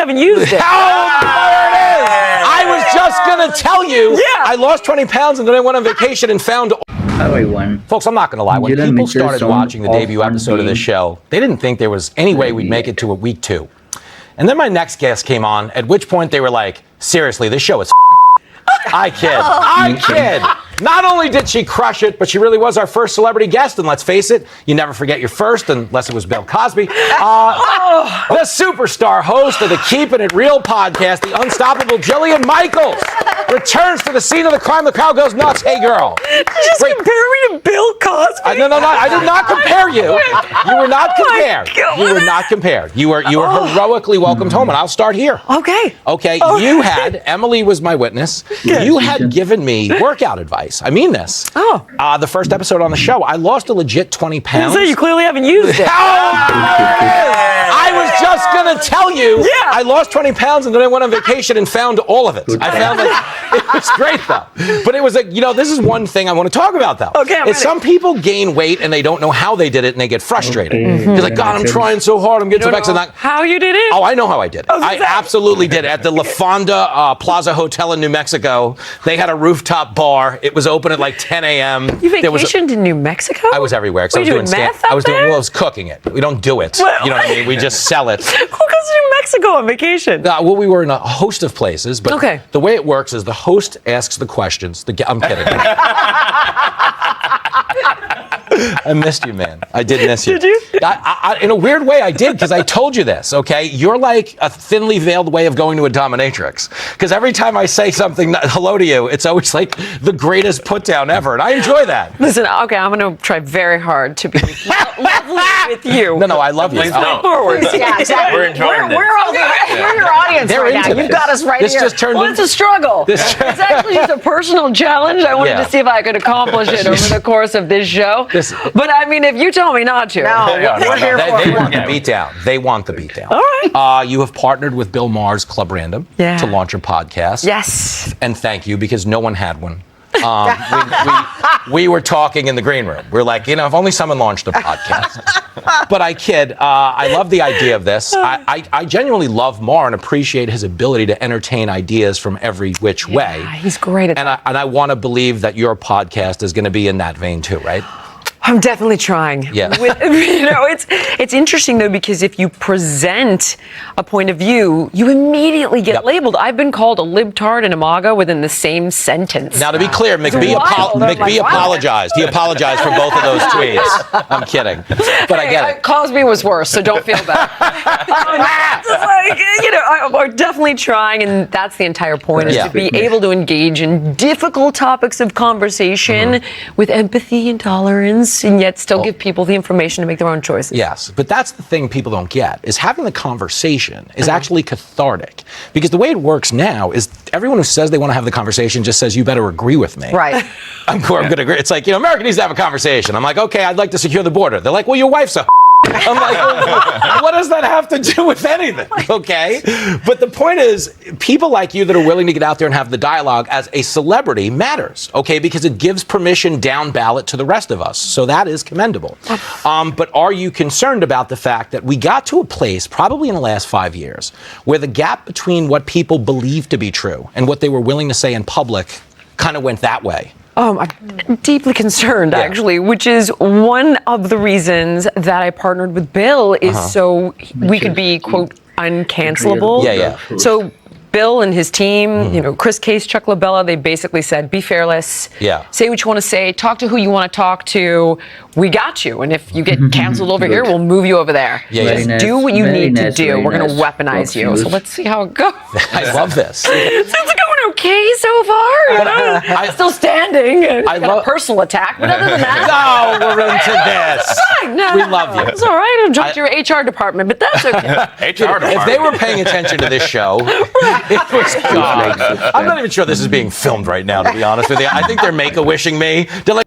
haven't used it. Oh, there it is! I was just going to tell you, I lost 20 pounds and then I went on vacation and found... Hello everyone. Folks, I'm not going to lie. When people started watching the debut episode of this show, they didn't think there was any way we'd make it to week 2. And then my next guest came on, at which point they were like, seriously, this show is I kid. Not only did she crush it, but she really was our first celebrity guest. And let's face it, you never forget your first, unless it was Bill Cosby. The superstar host of the Keeping It Real podcast, the unstoppable Jillian Micheals, returns to the scene of the crime. The crowd goes nuts. Hey, girl. Did you just compare me to Bill Cosby? No. I did not compare you. You were not compared. You were not compared. You were heroically welcomed home, and I'll start here. Okay. You had, Emily was my witness, you had given me workout advice. I mean this. The first episode on the show, I lost a legit 20 pounds. So you clearly haven't used it. I was just going to tell you, I lost 20 pounds and then I went on vacation and found all of it. I found it was great, though. But it was like, this is one thing I want to talk about, though. Okay, some people gain weight and they don't know how they did it and they get frustrated. They're like, God, I'm trying so hard. I'm getting so vexed. How you did it? Oh, I know how I did it. I absolutely did it. At the La Fonda Plaza Hotel in New Mexico, they had a rooftop bar. It was open at like 10 a.m. You vacationed in New Mexico? I was everywhere. Were you doing meth out there? I was cooking it. We don't do it. Well, you know what I mean? We just sell it. Who goes to New Mexico on vacation? Well, we were in a host of places, but the way it works is the host asks the questions. I'm kidding. I missed you, man. I did miss you. Did you? In a weird way, I did, because I told you this, okay? You're like a thinly veiled way of going to a dominatrix. Because every time I say something, hello to you, it's always like the greatest put down ever, and I enjoy that. Listen, okay, I'm going to try very hard to be lovely with you. No, I love you. Please don't. Yeah, exactly. We're enjoying We're your audience They're right now. into You've got us right this here. Just turned It's a struggle. It's actually just a personal challenge. I wanted to see if I could accomplish it over the course of this show. But I mean, if you tell me not to. We're here for They want the beatdown. They want the beatdown. All right. You have partnered with Bill Maher's Club Random to launch your podcast. Yes. And thank you, because no one had one. We were talking in the green room. We're like, if only someone launched a podcast. But I kid. I love the idea of this. I genuinely love Maher and appreciate his ability to entertain ideas from every which way. He's great at that. And I want to believe that your podcast is going to be in that vein too, right? I'm definitely trying. Yeah. It's interesting though, because if you present a point of view, you immediately get labeled. I've been called a libtard and a MAGA within the same sentence. Now, to be clear, McBee apologized. He apologized for both of those tweets. I'm kidding, but I get it. Cosby was worse, so don't feel bad. I'm definitely trying, and that's the entire point: is to be able to engage in difficult topics of conversation with empathy and tolerance. And yet still give people the information to make their own choices. Yes, but that's the thing people don't get, is having the conversation is actually cathartic. Because the way it works now is everyone who says they want to have the conversation just says, you better agree with me. Right. I'm going to agree. It's like, America needs to have a conversation. I'm like, okay, I'd like to secure the border. They're like, well, your wife's a I'm like, what does that have to do with anything? Okay. But the point is, people like you that are willing to get out there and have the dialogue as a celebrity matters. Okay. Because it gives permission down ballot to the rest of us. So that is commendable. But are you concerned about the fact that we got to a place, probably in the last 5 years, where the gap between what people believe to be true and what they were willing to say in public kind of went that way? I'm deeply concerned, actually, which is one of the reasons that I partnered with Bill is so we could be, quote, uncancelable. Yeah. So Bill and his team, Chris Case, Chuck LaBella, they basically said, be fearless. Yeah. Say what you want to say. Talk to who you want to talk to. We got you. And if you get canceled over here, we'll move you over there. Yeah. Do what you need to do. We're going to weaponize you. So let's see how it goes. I love this. It's going okay so far. I'm still standing. I got a personal attack, but other than that. No, we're into this. It's fine. No, we love you. It's all right. I'll jump to your HR department, but that's okay. HR department. If they were paying attention to this show, it was God. I'm not even sure this is being filmed right now, to be honest with you. I think they're make-a-wishing me. They're like,